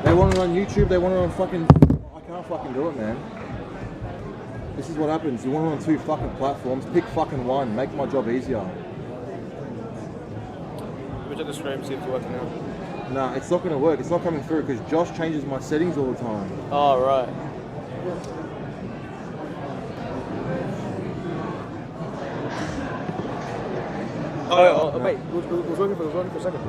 They want it on YouTube, they want it on fucking... I can't fucking do it, man. This is what happens. You want it on 2 fucking platforms, pick fucking one, make my job easier. We check the stream, see if it's working now. Nah, it's not going to work. It's not coming through because Josh changes my settings all the time. Oh, right. Oh, wait, it was working for a second.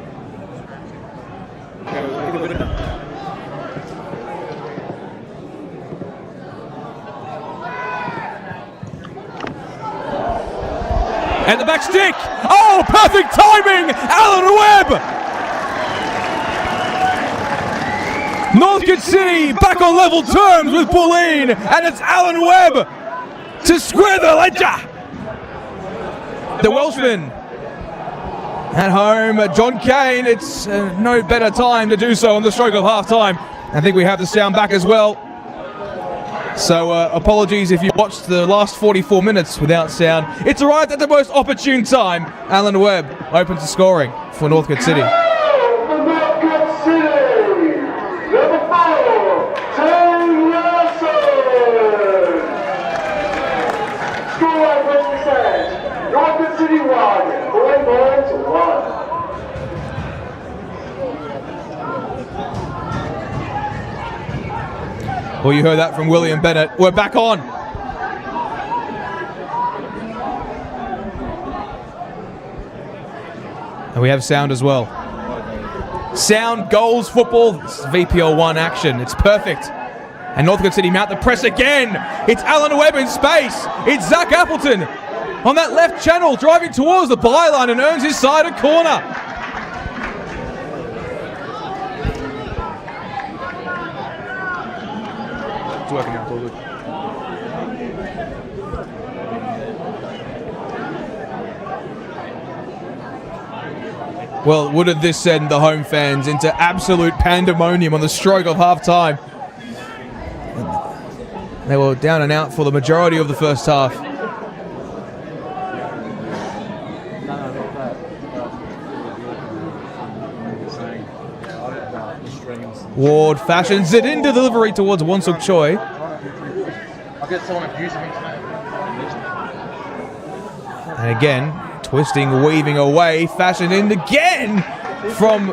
And the back stick! Oh, perfect timing! Alan Webb! Northcote City back on level terms with Bulleen, and it's Alan Webb to square the ledger. The Welshman at home, John Cain. It's no better time to do so on the stroke of half-time. I think we have the sound back as well. So apologies if you watched the last 44 minutes without sound. It's arrived at the most opportune time. Alan Webb open to scoring for Northcote City. Northcote City 1, Bulleen Lions 1. Well, you heard that from William Bennett. We're back on. And we have sound as well. Sound, goals, football. This is VPL 1 action. It's perfect. And Northcote City mount the press again. It's Alan Webb in space. It's Zach Appleton on that left channel, driving towards the byline and earns his side a corner. It's working out, all good. Well, wouldn't this send the home fans into absolute pandemonium on the stroke of half-time? They were down and out for the majority of the first half. Ward fashions it into delivery towards Wonsuk Choi. I'll get someone abusing me. And again, twisting, weaving away, fashioned in again from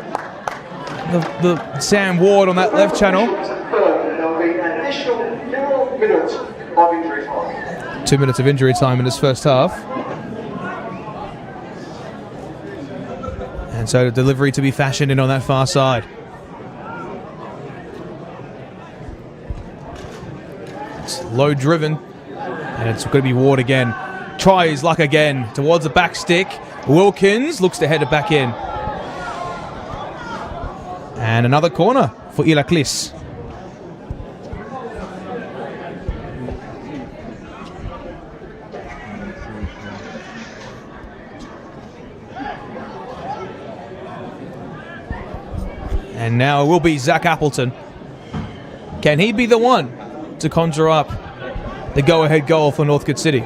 the Sam Ward on that left channel. 2 minutes of injury time in this first half. And so the delivery to be fashioned in on that far side. It's low driven, and it's going to be Ward again. Try his luck again towards the back stick. Wilkins looks to head it back in. And another corner for Ilaklis. And now it will be Zach Appleton. Can he be the one to conjure up the go-ahead goal for Northcote City?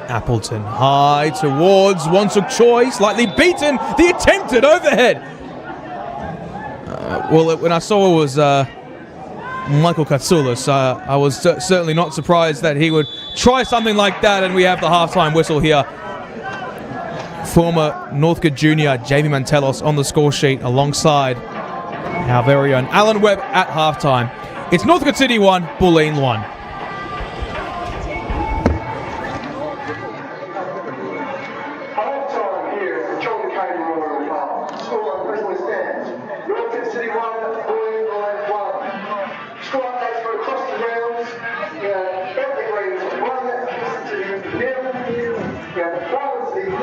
Appleton high towards Wonsuk Choi, slightly beaten, the attempted overhead. Well, when I saw it was Michael Katsoulis, I was certainly not surprised that he would try something like that, and we have the halftime whistle here. Former Northcote junior Jamie Mantelos on the score sheet alongside our very own Alan Webb at halftime. It's Northcote City 1, Bulleen 1. Halftime here at John Cain Memorial Park. Scoreline presently stands. Northcote City 1, Bulleen Lions 1. Score updates for across the grounds. Bentley Greens 1, City 0. Browns City 0,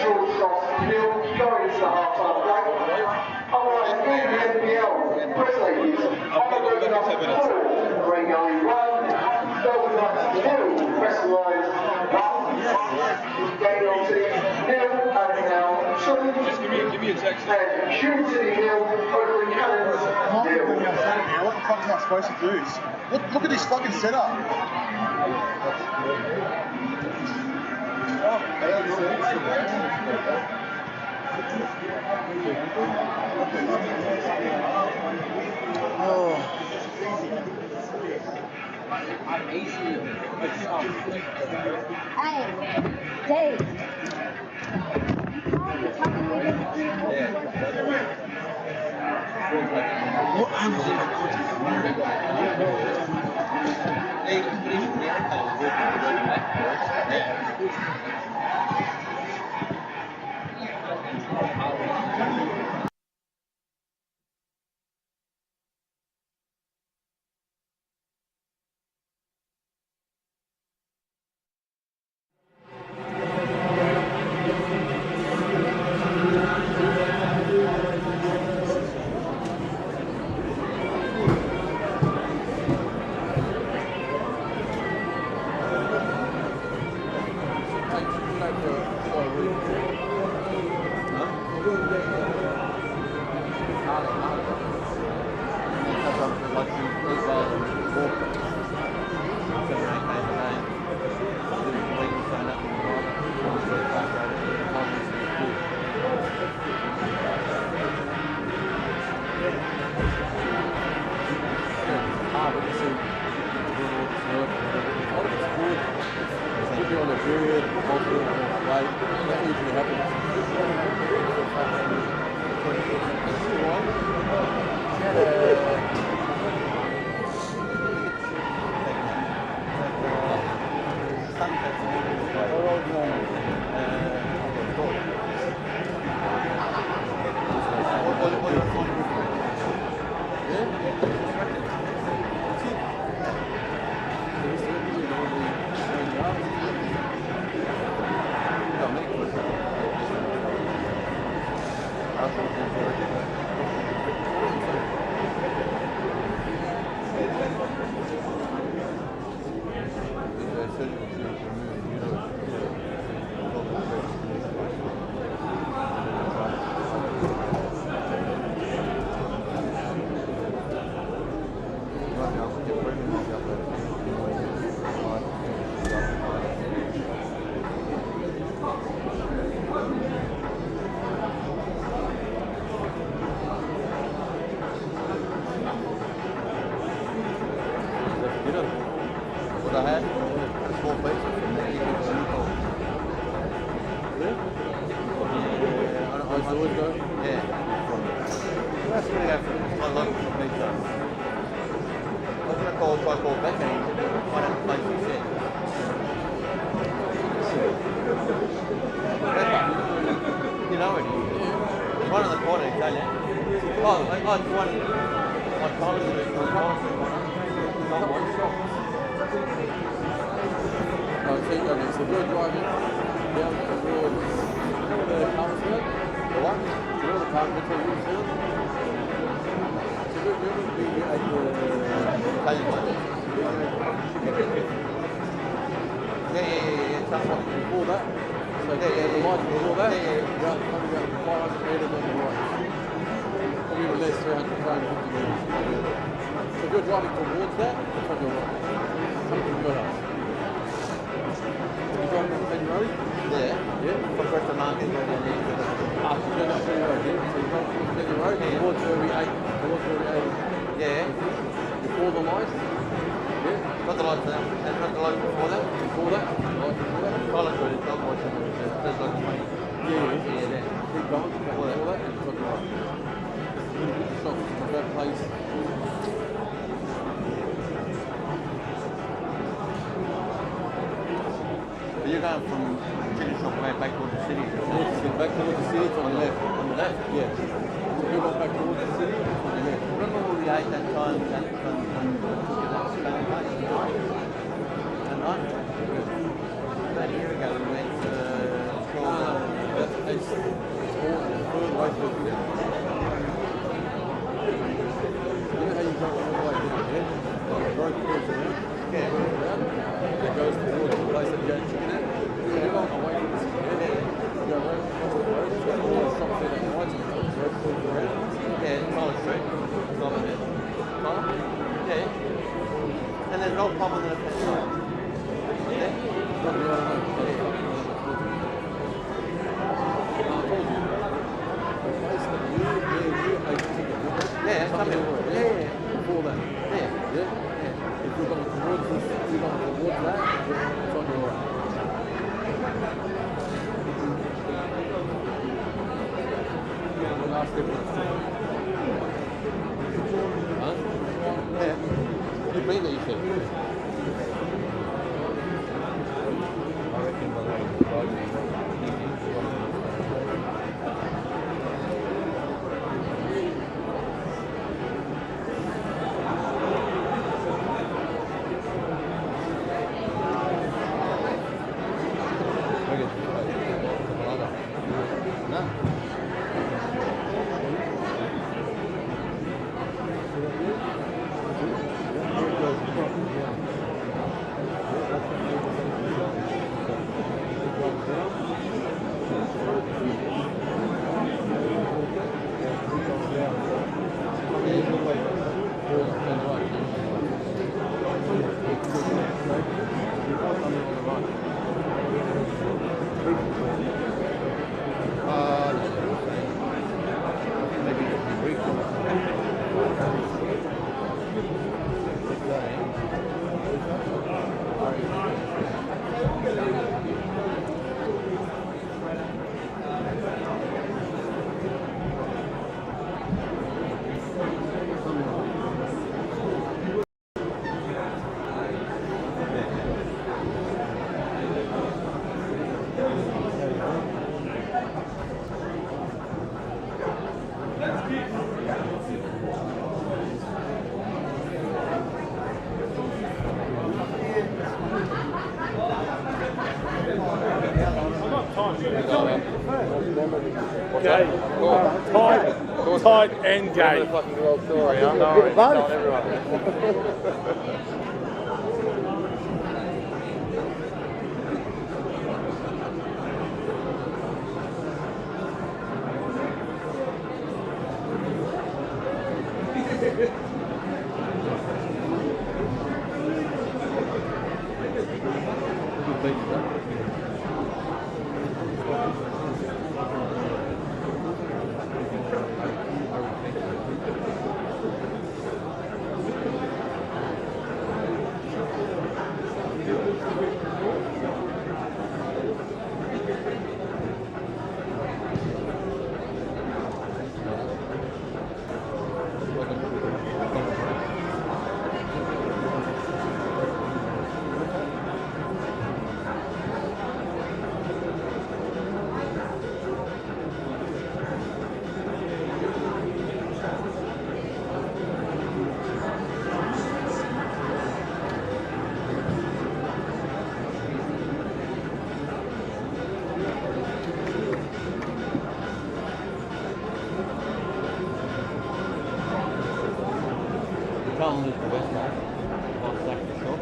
George Cross 0. Going into the halftime break. Otherwise, in the NPL, press ladies, Green Gully 1, Belgian Knights 2, Western Lions 1, Gale City 0, and now 2. and Human City Hill over in Cannons Hill. What the fuck am I supposed to do? Look at this fucking setup. Hey, Dave. What I had? A small place from there. Yeah. That's really good for my local pizza. I was going to try to call back and find out the place you said. You know it? One in the corner, Italian. Oh, it's one on Collins. Not one shop. Okay, so you're driving down towards the Carlsberg. The what? You know the Carlsberg you said? So you're going to be at the Italian one. Yeah. Something. before that. So Yeah. the light before that. Yeah. Coming out 500 metres on the right. Probably even less, 350 metres. So if you're driving towards that, it's on your right. Something good up. You driving on Penny Road? Yeah. Yeah. From Preston Market, right down there. After you go down Penny Road, yeah. So you go from Penny Road towards where we ate. Towards where we ate. Yeah. Before the light. Yeah. Not the lights now. And not the lights before that. Before that. Light before that. Collins Road, it's not watching. There's like 20. Yeah. There. Keep going. Before that. And it's on the right. Really good shop. It's a great place. But you're going from chicken shop way back towards the city. Back towards the city, it's on the left. On the left? Yeah. So if you go back towards the city, it's on the left. Remember when we ate that time and took it that Spanish place at night? At night? About a year ago we went to It's all the third way to the city. You know how you go all the way down here? The road goes around. yeah. It goes towards the place that you go chicken at. So you're going away from the city. You go around across the road, you've got all the shops there that night. vast difference. Huh? Yeah. You've been there, you said. I reckon by the way it's Tight and gay. fucking good old story, huh? No worries. Tell everyone. Colin is the West Coast. One sack for sure.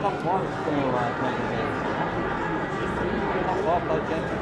Top one is still taking it. Top off, though, gents.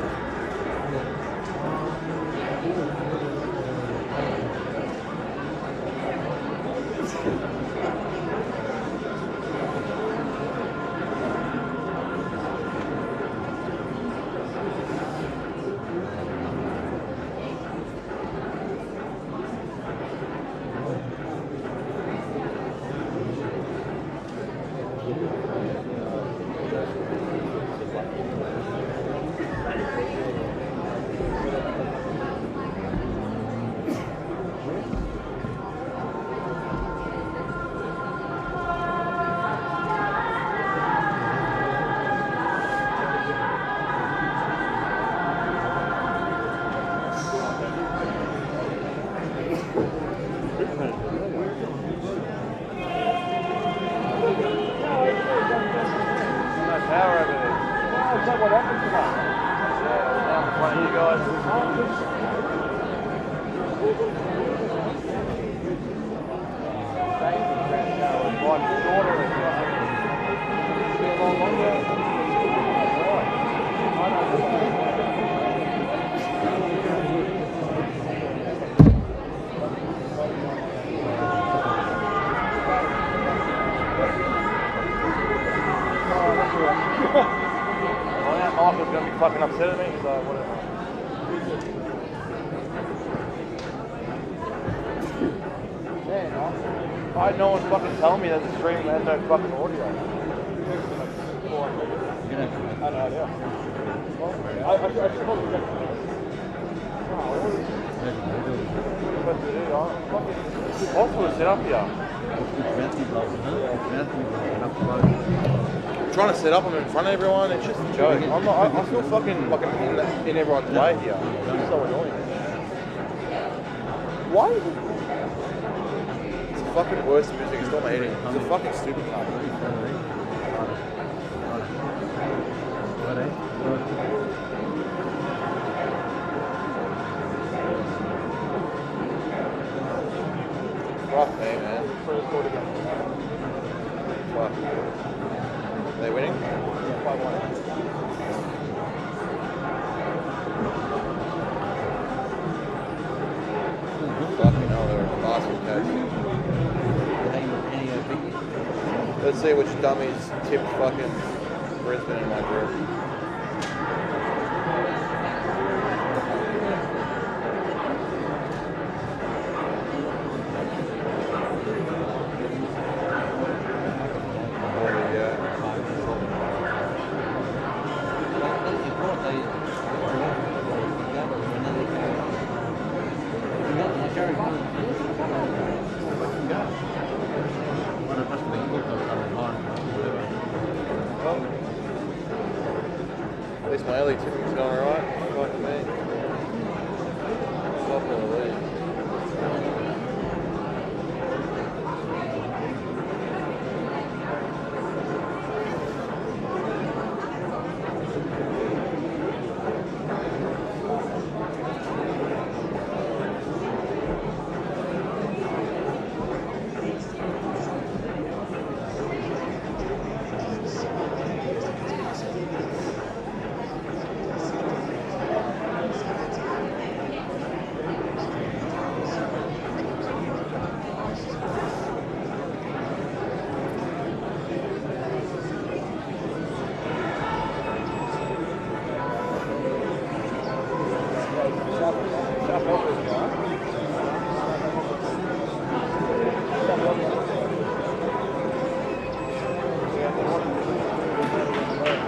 Power over there. Oh, is that what happened to that? Yeah, down the front of you guys. One shorter as well. fucking upset at me, so whatever. Man, I had no one fucking telling me that the stream has no fucking audio. I know, yeah. I should probably check it. It's impossible to set up here. I'm trying to set up them in front of everyone. It's just a joke. I feel fucking like I'm in everyone's way here. It's so annoying. Why? It's the fucking worst music. It's not my heading. It's a fucking stupid car. Fuck me, man. Fuck. Are they winning? Yeah, 5-1. Fucking hell, they're a bastard case. Let's see which dummies tipped fucking Brisbane in my group. At least my early tipping's going alright. Fuck me. Top of the league.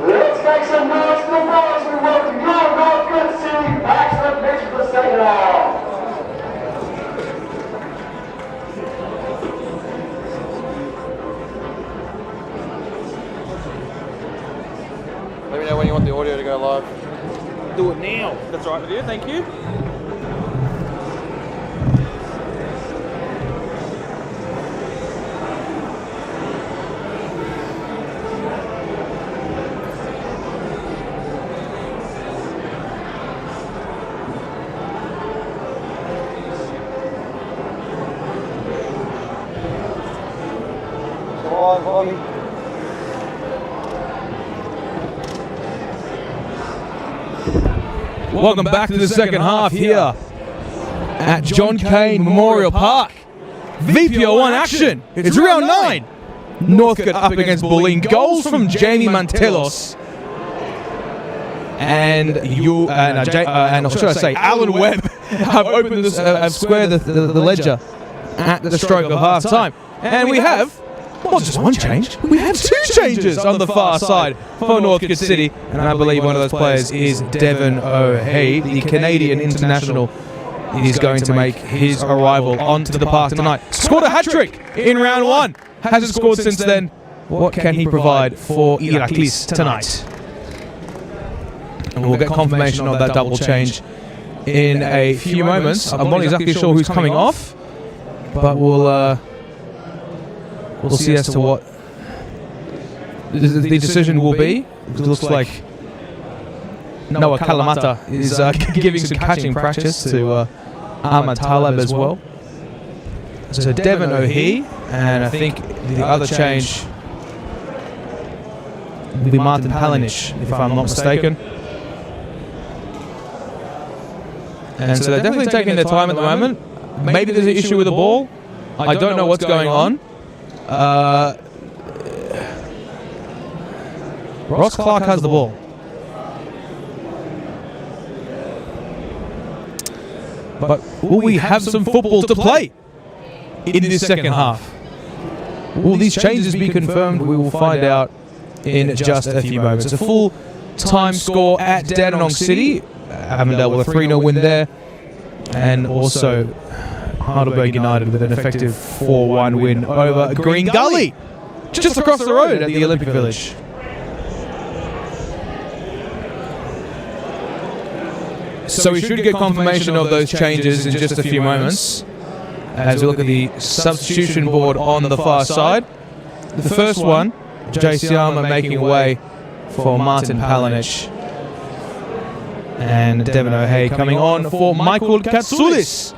Let's make some noise for the boys who welcome your Northcote City back to the pitch for the second half. Let me know when you want the audio to go live. Do it now. That's all right with you. Thank you. Welcome back to the second half here at John Cain Memorial Park. VPO1 action. It's round 9. Northcote up against Bulleen. Goals from Jamie Mantelos and Alan Webb have opened this, have squared the ledger at the stroke of half time. And we have not just one change, we have 2 changes on the far side for Northcote City. And I believe one of those players is Devon O'Hea, the Canadian international. He's going to make his arrival onto the park tonight. Scored a hat-trick in round 1. Hasn't scored since then. What can he provide for Iraklis tonight? And we'll get confirmation of that double change in a few moments. I'm not exactly sure who's coming off, but we'll see as to what the decision will be. It looks like Noah Kalamata is giving some catching practice to Ahmad Taleb as well. So Devon O'Hea, and I think the other change will be Martin Palinic, if I'm not mistaken. And so they're definitely taking their time at the moment. Maybe there's an issue with the ball. I don't know what's going on. Ross Clark has the ball. But will we have some football to play in this second half? Will these changes be confirmed? We will find out in just a few moments. A full time score at Dandenong City. Avondale with a 3-0 win there. And also Heidelberg United with an effective 4-1 win over Green Gully, just across the road at the Olympic Village. So we should get confirmation of those changes in just a few moments as we look at the substitution board on the far side. The first one, Jay Siama making way for Martin Palanic. And Devin O'Hay coming on for Michael Katsoulis.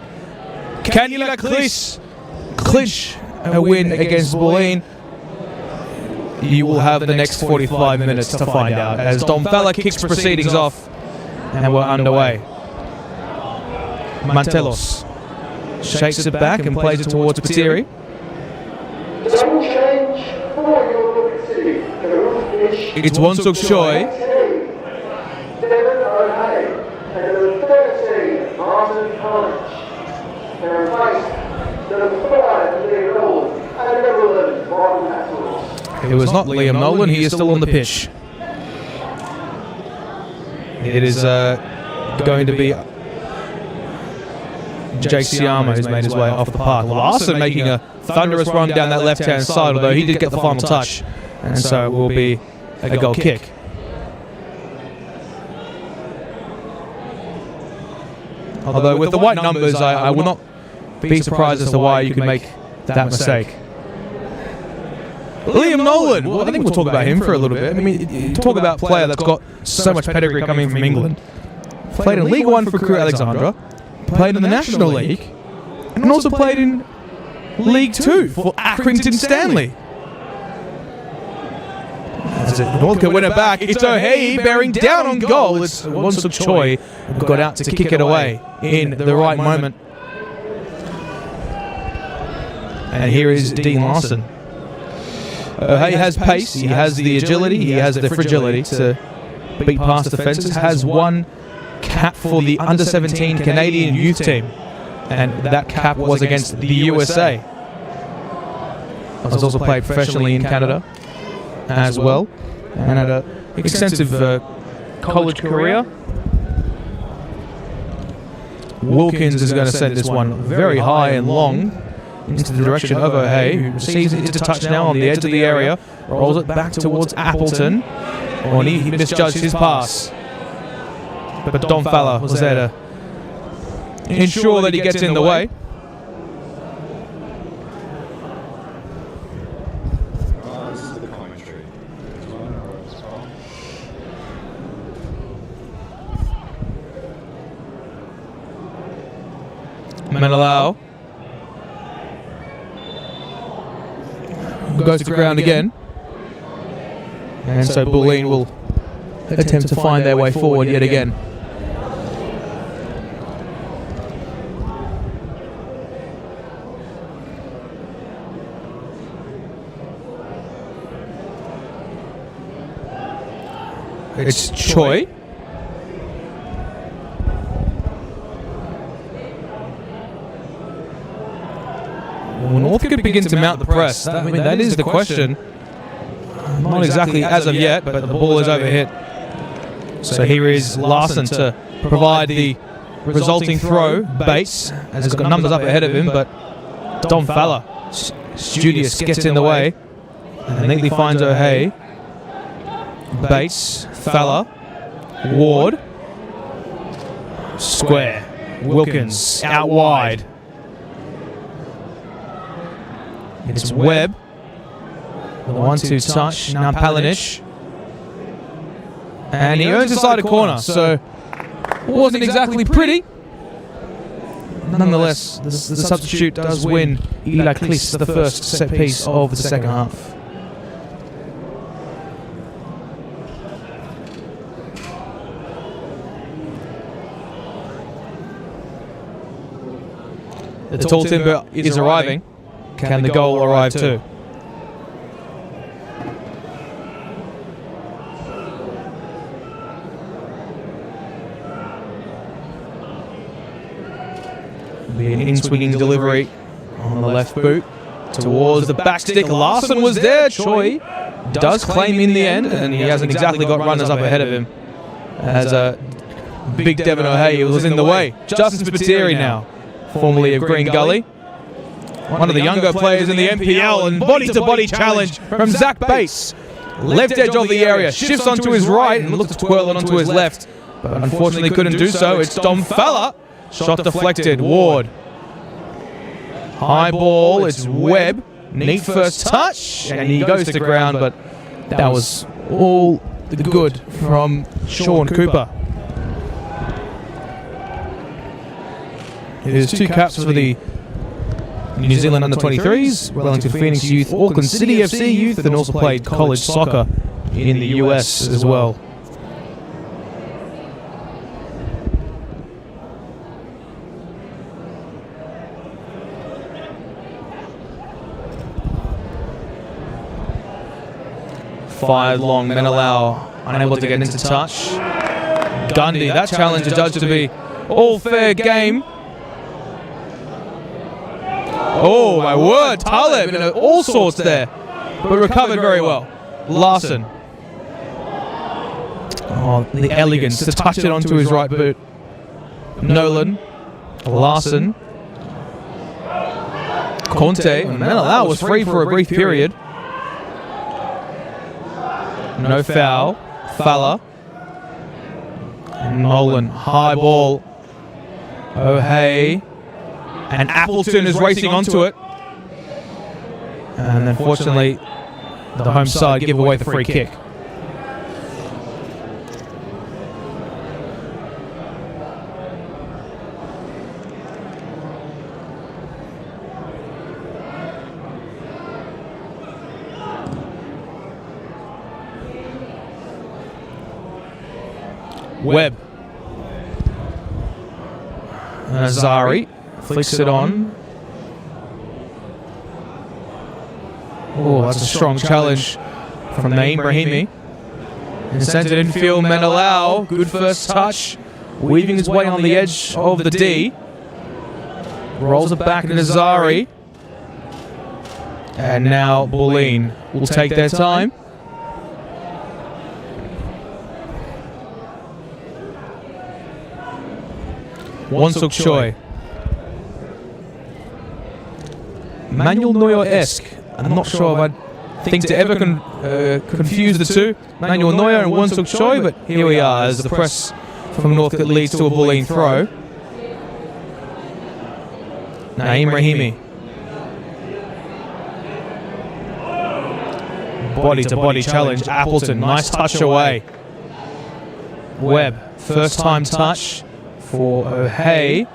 Can Ila clinch a win against Bulleen? You will have the next 45 minutes to find out as Don Fella kicks proceedings off and we're underway. Mantelos shakes it back and plays it towards Patiri. Double change for your Olympic City. It's Wonsuk Choi. Devin O'Hay. And number 13, Martin College. And replaced number 5, Liam Nolan. And number 11, Martin Hatfield. It was not Liam Nolan, he is still on the pitch. It is going to be Jake Siama who's made his way off the park. Larson making a thunderous run down that left-hand side, although he did get the final touch. And so it will be a goal kick. Although with the white numbers, I will not be surprised as to why you can make that mistake. Liam Nolan, well, I think we'll talk about him for a little bit. I mean, you talk about a player that's got so much pedigree coming from England. Played in League One for Crewe Alexandra, played in the National League, and also played in League Two for Accrington Stanley. As Northcote win it back, it's O'Hay bearing down on goal. It's Wonsuk Choi who got out to kick it away in the right moment. And here is Dean Larson. O'Hay has pace, he has the agility, he has the fragility to beat past defences, has one cap for the under-17 Canadian youth team, and that cap was against the USA. Has also played professionally in Canada as well, and had an extensive college career. Wilkins is going to send this one very high and long into the direction of O'Hay, who receives it to touch now on the edge of the area, rolls it back towards Appleton. Oh, and he misjudged his pass. But Don Falla was there to ensure that he gets in the way. Menelau goes to the ground again, and so Bulleen will attempt to find their way forward yet again. It's Choi. Will Northcote begin to mount the press? That is the question. Not exactly as of yet, but the ball is overhit. So here is Larson to provide the resulting throw. Bates has got numbers up ahead of him, but Don Falla, studious, gets in the way and neatly finds O'Hay. Bates, Falla, Ward, square. Wilkins out wide. It's Webb. The 1-2 touch. Now Palanic. And he earns inside a corner, so it wasn't exactly pretty. Nonetheless, the substitute does win Ila Clis the first set piece of the second half. The tall timber is arriving. Can the goal arrive too? Be an in-swinging delivery on the left boot towards the back stick. Larson was there. Choi does claim in the end, and he hasn't exactly got runners up ahead of him. As Big Devin O'Hea was in the way. Justin Spiteri now, formerly of Green Gully. One of the younger players in the NPL, and body-to-body challenge from Zach Bass. Left edge of the area, shifts onto his right and looks to twirl it onto his left. But unfortunately couldn't do so. It's Dom Fella. Shot deflected. Ward. High ball. It's Webb. Neat first touch. And he goes to ground, but that was all the good from Sean Cooper. There's 2 caps for the New Zealand under-23s, Wellington Phoenix Youth, Auckland City FC Youth, and also played college soccer in the US as well. Fired long, Menelau unable to get into touch. Gundy, that challenge is judged to be all fair game. Oh my word, Taleb, all sorts there, but recovered very well. Larson. Oh, the elegance to touch it onto his right boot. Nolan. Larson. Conte. Menelau was free for a brief period. No foul. Falla. Nolan. High ball. O'Hea. And Appleton is racing onto it. And unfortunately, the home side give away the free kick. Webb. Azari flicks it on. Oh, that's a strong challenge from Naeem Brahimi. And sends it infield. Menelau, good first touch. Weaving his way on the edge of the D. Rolls it back to Azari. And now Bulleen will take their time. Wonsuk Choi. Manuel Neuer-esque. I'm not sure if I'd think to ever confuse the two. Manuel Neuer and Wonsuk Choi, but here we are as the press from Northcote leads to a Bulleen throw. Naeem Rahimi. Body-to-body challenge. Appleton, nice touch away. Webb, first time touch for O'Hea.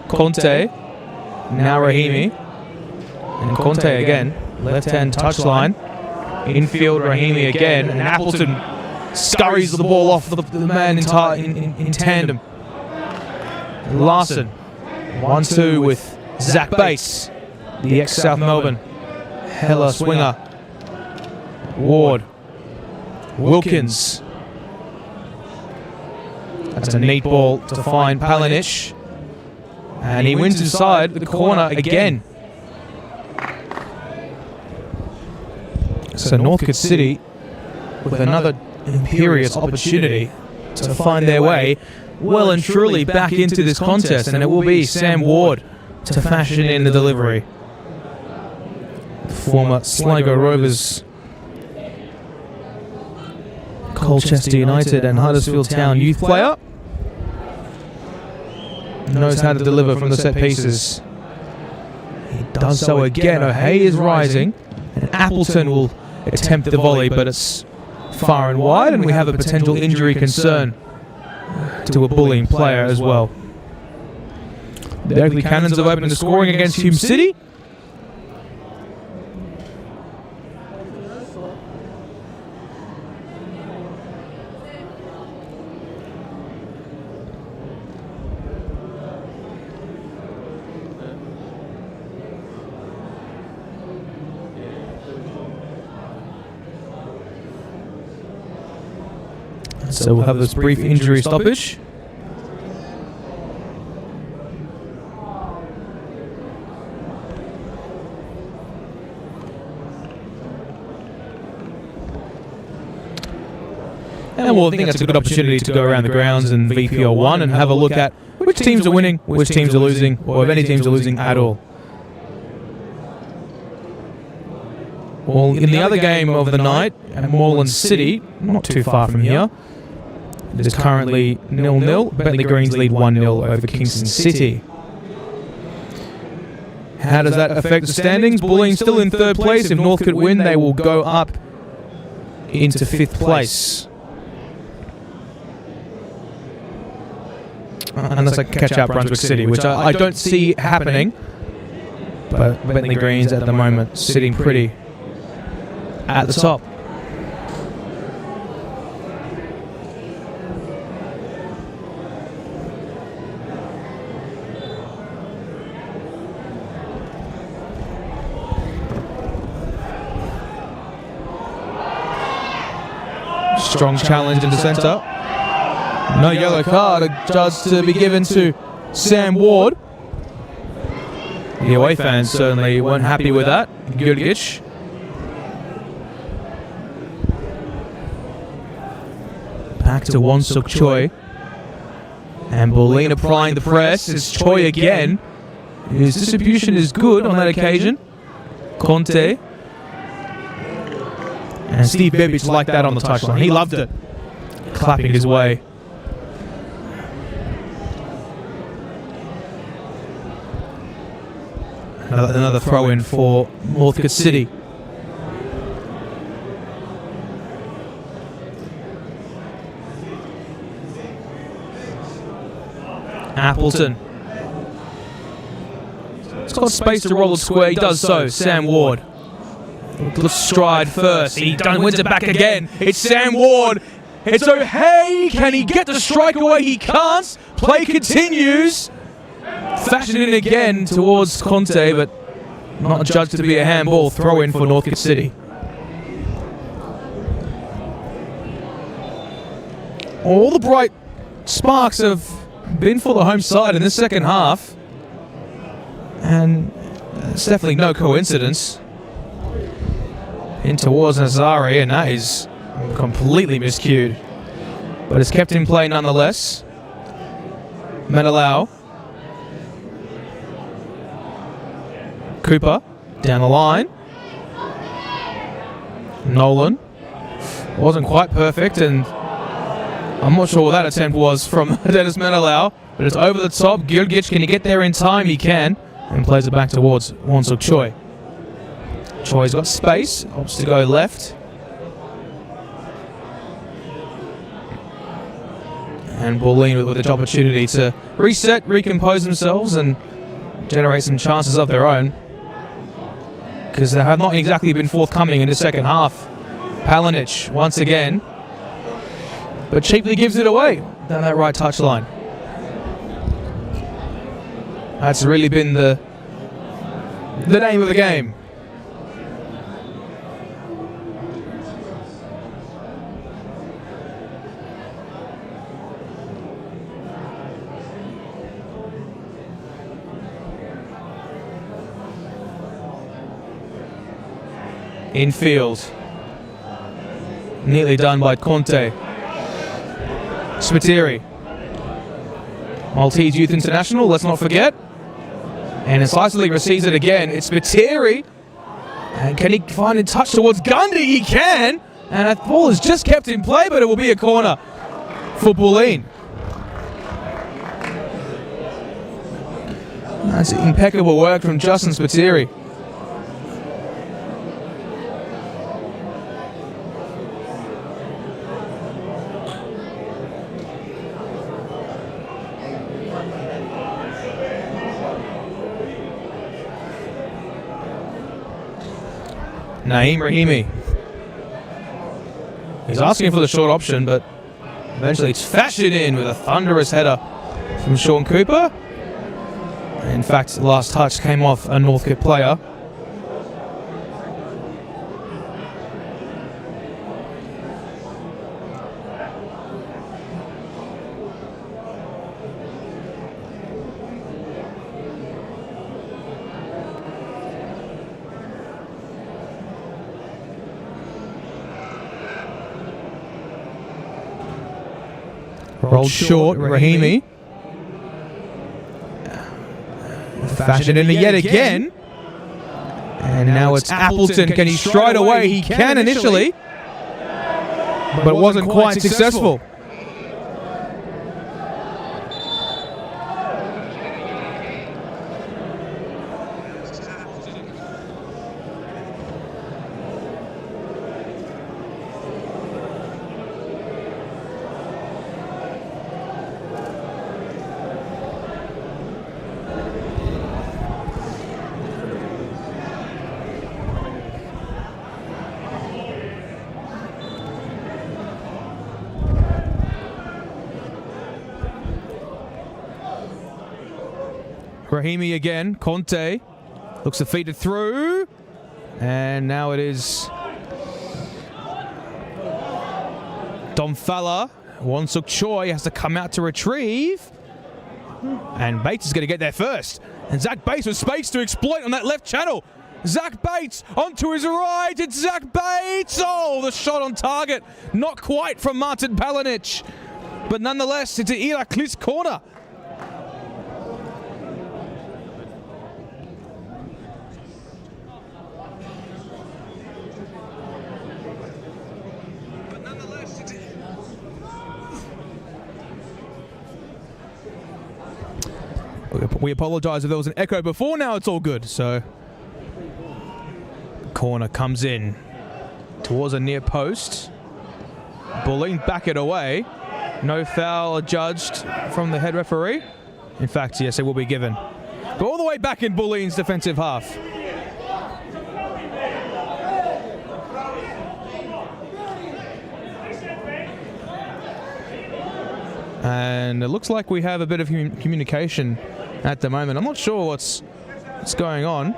Conte. Now Rahimi. And Conte again. Left-hand touchline. Infield Rahimi again. And Appleton scurries the ball off the man in tandem. Larson. 1-2 with Zach Bass, the ex-South Melbourne Hella swinger. Ward. Wilkins. That's a neat ball to find Palinic. And he wins inside the corner again. So Northcote City with another imperious opportunity to find their way well and truly back into this contest, and it will be Sam Ward to fashion in the delivery. The former Sligo Rovers, Colchester United and Huddersfield Town youth player, knows how to deliver from the set pieces. He does so again. O'Hea is rising, and Appleton will attempt the volley, but it's far and wide, and we have a potential injury concern to a Bulleen player as well. The Oakley Cannons have opened the scoring against Hume City. So we'll have this brief injury stoppage. And well, I think that's a good opportunity to go around the grounds and VPL 1 and have a look at which teams are winning, which teams are losing, or if any teams are losing at all. Well, in the other game of the night, at Moreland City, not too far from here, it is currently 0-0. Bentley Greens lead 1-0 over Kingston City. How does that affect the standings? Bulleen still in third place. If Northcote win, they will go up into fifth place. Unless I catch out Brunswick City, which I don't see happening. But Bentley Greens at the moment sitting pretty at the top. Strong challenge into centre. No yellow card adjudged to be given to Sam Ward. The away fans certainly weren't happy with that. Gurgic. Back to Wonsuk Choi. And Bulleen applying the press. It's Choi again. His distribution is good on that occasion. Conte. And Steve Bebic liked that on the touchline. He loved it. Clapping his way. Another throw-in for Northcote City. Appleton. He's got space to roll it square. He does so. Sam Ward. Let's stride first. He wins it back again. It's Sam Ward. It's O'Hay. Can he get the strike away? He can't. Play continues. Fashion in again towards Conte, but not judged to be a handball. Throw in for Northcote City. All the bright sparks have been for the home side in this second half. And it's definitely no coincidence. In towards Nazari, and that is completely miscued. But it's kept in play nonetheless. Menelau. Cooper down the line. Nolan. Wasn't quite perfect, and I'm not sure what that attempt was from Dennis Menelau, but it's over the top. Gurgic, can he get there in time? He can, and plays it back towards Wonsuk Choi. Choi's got space, opts to go left. And Bulleen with the opportunity to reset, recompose themselves and generate some chances of their own. Because they have not exactly been forthcoming in the second half. Palinic once again, but cheaply gives it away down that right touchline. That's really been the name of the game. Infield. Neatly done by Conte. Spiteri. Maltese Youth International, let's not forget. And incisively receives it again. It's Spiteri. And can he find a touch towards Gundy? He can. And that ball is just kept in play, but it will be a corner for Bulleen. That's impeccable work from Justin Spiteri. Naeem Rahimi. He's asking for the short option, but eventually it's fashioned in with a thunderous header from Sean Cooper. In fact, the last touch came off a Northcote player. Rolled short, Rahimi. Fashion in yet again. And now it's Appleton. Can he stride away? He can initially, but wasn't quite successful. Rahimi again. Conte looks to feed it through. And now it is Domfala. Wonsuk Choi has to come out to retrieve. And Bates is going to get there first. And Zach Bates with space to exploit on that left channel. Zach Bates onto his right. It's Zach Bates. Oh, the shot on target. Not quite from Martin Palinic. But nonetheless, it's an Iraklis corner. We apologise if there was an echo before. Now it's all good. So, corner comes in towards a near post. Bulleen back it away. No foul adjudged from the head referee. In fact, yes, it will be given. But all the way back in Bulleen's defensive half. And it looks like we have a bit of communication at the moment. I'm not sure what's going on.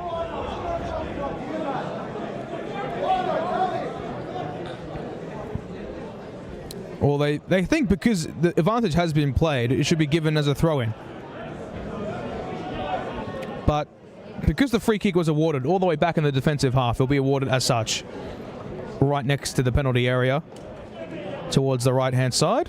Or they think because the advantage has been played, it should be given as a throw-in. But because the free kick was awarded all the way back in the defensive half, it'll be awarded as such. Right next to the penalty area, towards the right-hand side.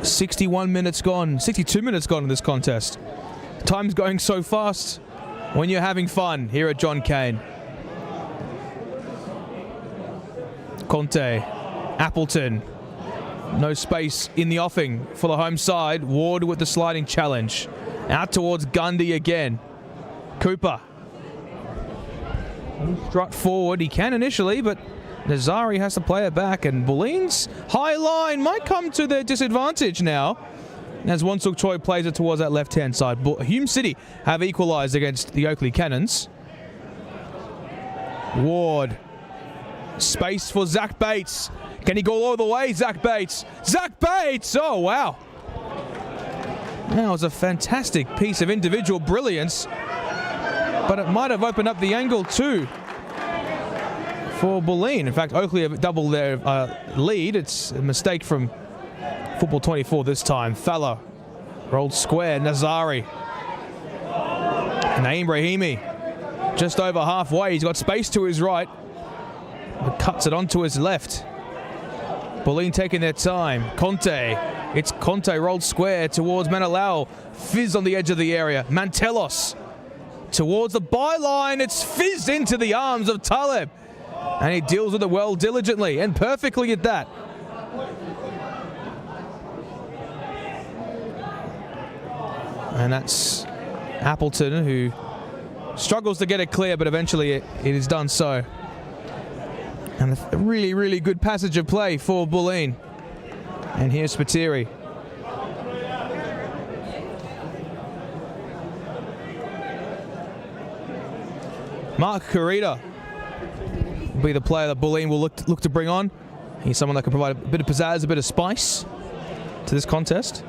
.61 minutes gone, 62 minutes gone in this contest. Time's going so fast when you're having fun here at John Cain. Conte, Appleton, no space in the offing for the home side. Ward with the sliding challenge. Out towards Gundy again. Cooper. Strut forward, he can initially, but Nazari has to play it back, and Bulleen's high line might come to their disadvantage now as Wonsuk Choi plays it towards that left-hand side. But Hume City have equalised against the Oakley Cannons. Ward. Space for Zach Bates. Can he go all the way? Zach Bates. Zach Bates! Oh, wow. That was a fantastic piece of individual brilliance, but it might have opened up the angle too for Bulleen. In fact, Oakley have doubled their lead. It's a mistake from Football 24 this time. Falla rolled square. Nazari. Naeem Rahimi just over halfway. He's got space to his right, but cuts it onto his left. Bulleen taking their time. Conte. It's Conte rolled square towards Manalao. Fizz on the edge of the area. Mantelos towards the byline. It's fizzed into the arms of Taleb. And he deals with it well, diligently, and perfectly at that. And that's Appleton, who struggles to get it clear, but eventually it is done so. And a really, really good passage of play for Bulleen. And here's Spiteri. Mark Carita will be the player that Bulleen will look to bring on. He's someone that can provide a bit of pizzazz, a bit of spice to this contest.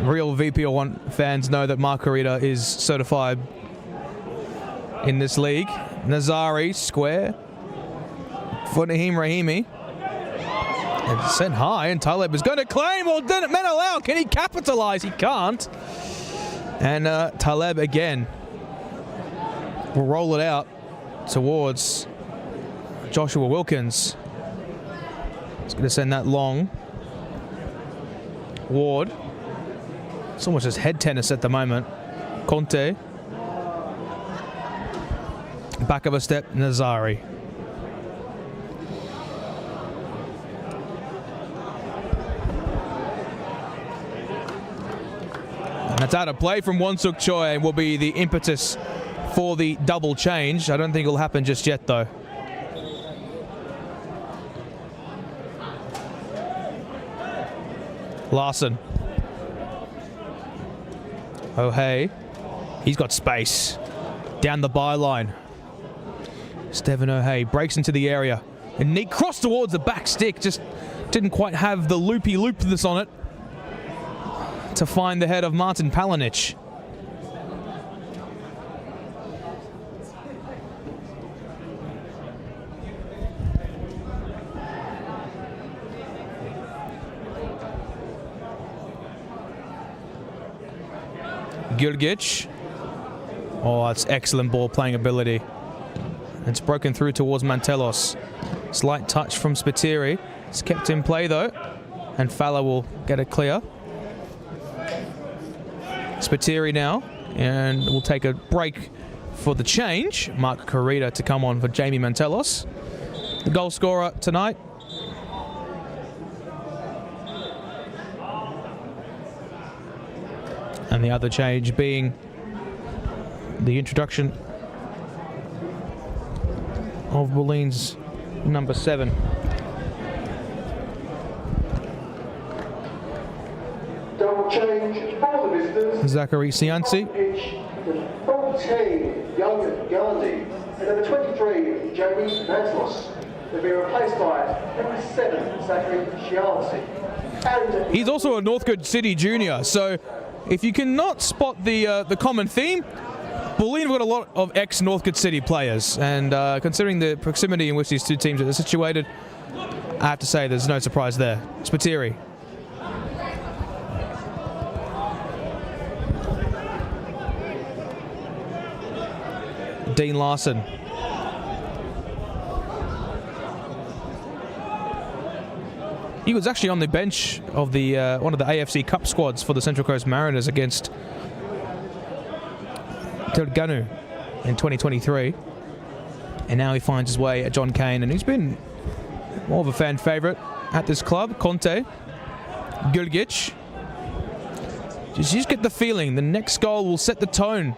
Real VPL1 fans know that Mark Carita is certified in this league. Nazari square for Naheem Rahimi. And sent high, and Taleb is going to claim, or did it Menalao? Can he capitalize? He can't. And Taleb again will roll it out towards Joshua Wilkins. He's going to send that long. Ward. It's almost just head tennis at the moment. Conte. Back of a step, Nazari. And it's out of play from Wonsuk Choi and will be the impetus for the double change. I don't think it'll happen just yet, though. Larson. Oh, hey. He's got space. Down the byline. Stephen O'Hay breaks into the area. And neat cross towards the back stick. Just didn't quite have the loopiness on it to find the head of Martin Palanic. Gilgic. Oh, that's excellent ball playing ability. It's broken through towards Mantelos. Slight touch from Spiteri. It's kept in play though. And Fowler will get it clear. Spiteri now. And we'll take a break for the change. Mark Corrida to come on for Jamie Mantelos. The goal scorer tonight. And the other change being the introduction of Bulleen's number 7. Double change for the visitors. Zachary Cianci. Pitch, 14, Young Gandhi, and number 23, Jamie Mantelos. They'll be replaced by number 7, Zachary Cianci. He's also a Northcote City junior, so if you cannot spot the common theme, Bulleen have got a lot of ex-Northcote City players, and considering the proximity in which these two teams are situated, I have to say there's no surprise there. Spiteri. Dean Larson. He was actually on the bench of the one of the AFC Cup squads for the Central Coast Mariners against Terengganu in 2023. And now he finds his way at John Cain, and he's been more of a fan favourite at this club. Conte. Gilgic. Just get the feeling the next goal will set the tone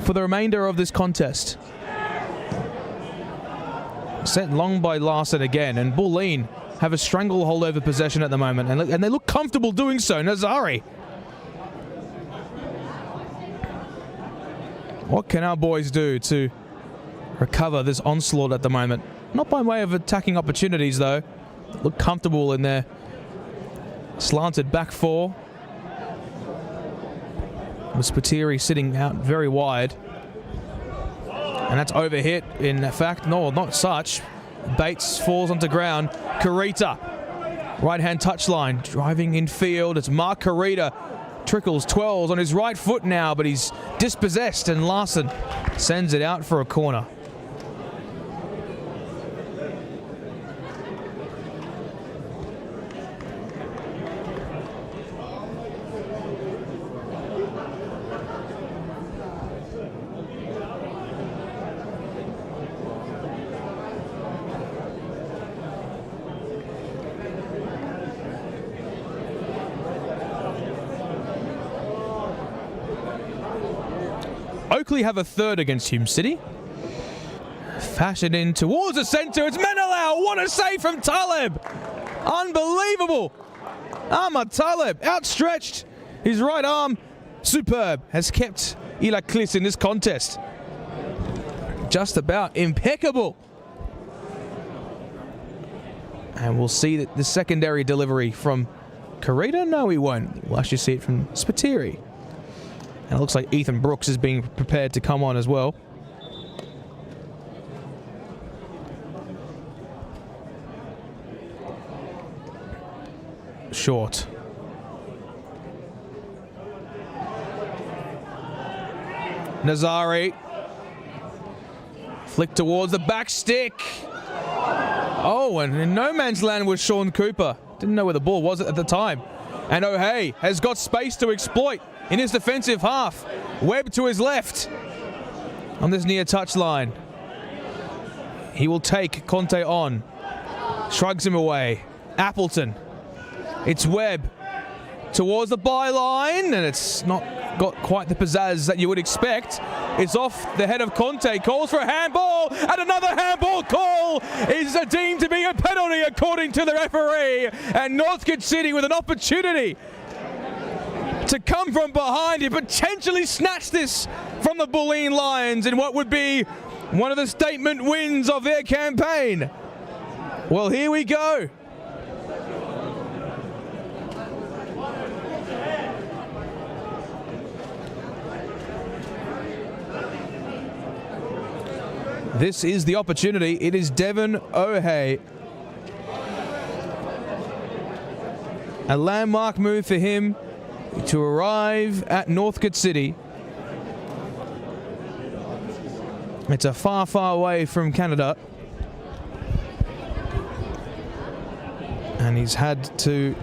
for the remainder of this contest. Sent long by Larson again, and Bulleen have a stranglehold over possession at the moment, and they look comfortable doing so. Nazari. What can our boys do to recover this onslaught at the moment? Not by way of attacking opportunities, though. Look comfortable in their slanted back four. With Spiteri sitting out very wide. And that's overhit, in fact. No, not such. Bates falls onto ground. Carita, right-hand touchline, driving in field. It's Mark Carita. Trickles 12s on his right foot now, but he's dispossessed, and Larson sends it out for a corner. Oakley have a third against Hume City. Fashioned in towards the centre. It's Menalao. What a save from Taleb. Unbelievable. Ahmad Taleb outstretched. His right arm, superb, has kept Ila Kliss in this contest. Just about impeccable. And we'll see that the secondary delivery from Carita. No, we won't. We'll actually see it from Spiteri. And it looks like Ethan Brooks is being prepared to come on as well. short. Nazari. Flick towards the back stick. Oh, and in no man's land was Sean Cooper. Didn't know where the ball was at the time. And O'Hay has got space to exploit in his defensive half. Webb to his left on this near touchline. He will take Conte on. Shrugs him away. Appleton. It's Webb towards the byline, and it's not got quite the pizzazz that you would expect. It's off the head of Conte. Calls for a handball, and another handball call is deemed to be a penalty according to the referee. And Northcote City with an opportunity to come from behind and potentially snatch this from the Bulleen Lions in what would be one of the statement wins of their campaign. Well, here we go. This is the opportunity. It is Devon O'Hay. A landmark move for him to arrive at Northcote City. It's a far, far away from Canada. And he's had to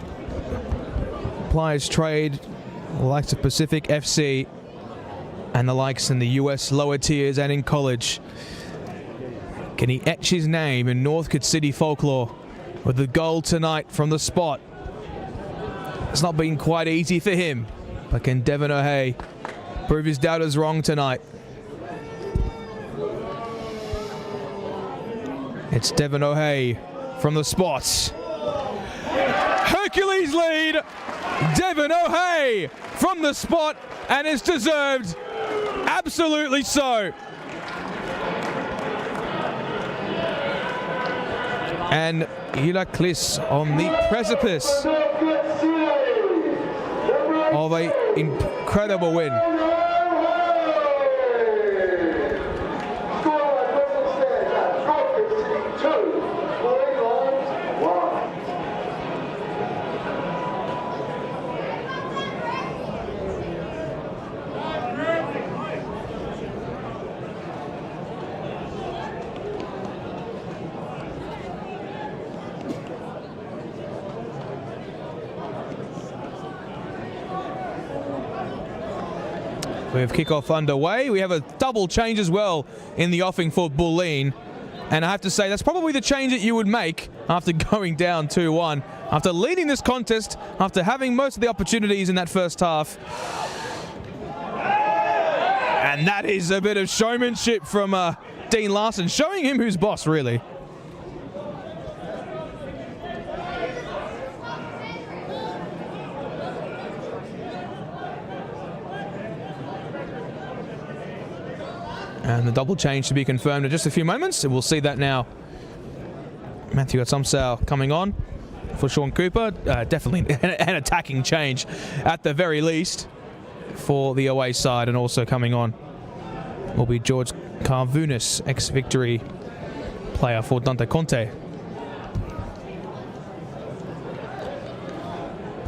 apply his trade, the likes of Pacific FC and the likes in the US lower tiers and in college. Can he etch his name in Northcote City folklore with the goal tonight from the spot? It's not been quite easy for him, but can Devon O'Hay prove his doubters wrong tonight? It's Devon O'Hay from the spot. Hercules lead. Devon O'Hay from the spot, and it's deserved. Absolutely so. And Iraklis on the precipice of an incredible win. We have kickoff underway. We have a double change as well in the offing for Bulleen. And I have to say, that's probably the change that you would make after going down 2-1. After leading this contest, after having most of the opportunities in that first half. And that is a bit of showmanship from Dean Larson, showing him who's boss, really. And the double change to be confirmed in just a few moments. And we'll see that now. Matthew Atsumsau coming on for Sean Cooper. Definitely an attacking change at the very least for the away side. And also coming on will be George Carvunis, ex-Victory player for Dante Conte.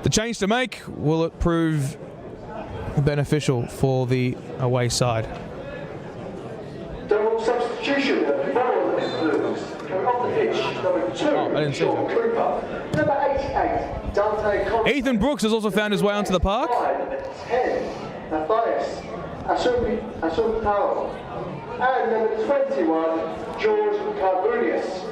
The change to make, will it prove beneficial for the away side? Double substitution for the Blues. Coming off the pitch, number 2, Sean Cooper. Number 88, Dante Conte. Ethan Brooks has also found his way onto the park. Number 10, Matthias Asumpao. And number 21, George Carbunius.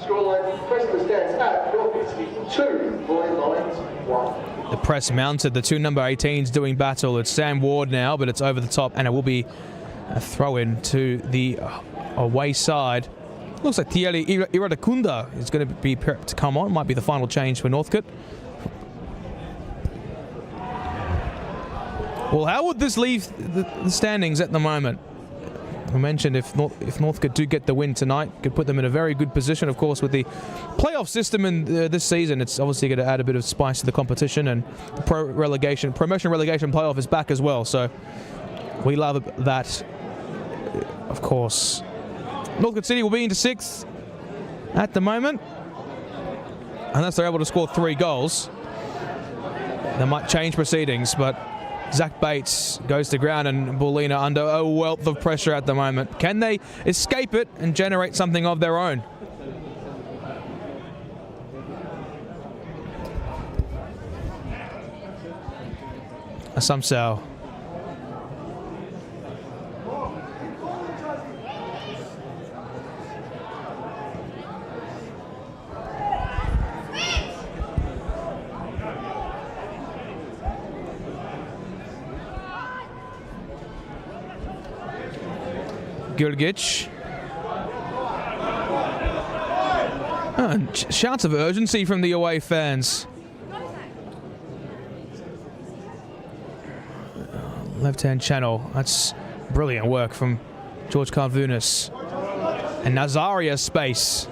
Scoreline presently stands at Northcote City 2, Bulleen Lions 1. The press mounted, the two number 18s doing battle. It's Sam Ward now, but it's over the top, and it will be a throw-in to the away side. Looks like Thierry Iradakunda is going to be prepped to come on. Might be the final change for Northcote. Well, how would this leave the standings at the moment? I mentioned if Northcote do get the win tonight, could put them in a very good position. Of course, with the playoff system in this season, it's obviously going to add a bit of spice to the competition, and the promotion relegation playoff is back as well. So we love that. Of course, Northcote City will be into 6th at the moment, unless they're able to score 3 goals. They might change proceedings, but Zach Bates goes to ground and Bulleen are under a wealth of pressure at the moment. Can they escape it and generate something of their own? Assumpsao. Gurgic. Shouts of urgency from the away fans. Left-hand channel. That's brilliant work from George Carvunas. And Nazaria space.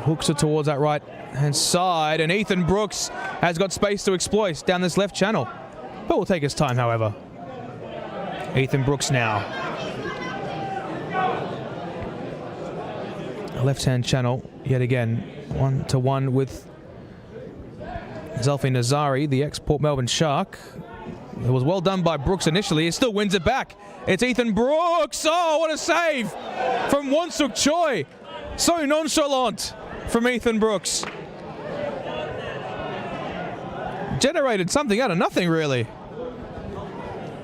Hooks it towards that right-hand side. And Ethan Brooks has got space to exploit down this left channel. But will take his time, however. Ethan Brooks now. Left-hand channel, yet again, 1-to-1 with Zulfi Nazari, the ex-Port Melbourne Shark. It was well done by Brooks initially. He still wins it back. It's Ethan Brooks. Oh, what a save from Wonsuk Choi. So nonchalant from Ethan Brooks. Generated something out of nothing, really.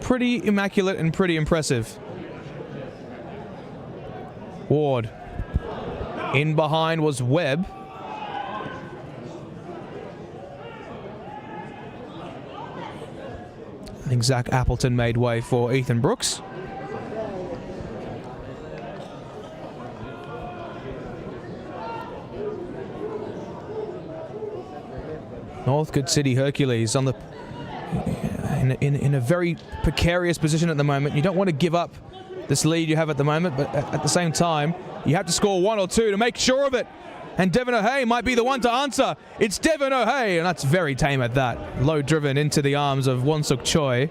Pretty immaculate and pretty impressive. Ward. In behind was Webb. I think Zach Appleton made way for Ethan Brooks. Northcote City Hercules on the in a very precarious position at the moment. You don't want to give up this lead you have at the moment, but at the same time, you have to score 1 or 2 to make sure of it. And Devon O'Hay might be the one to answer. It's Devon O'Hay, and that's very tame at that. Low driven into the arms of Wonsuk Choi.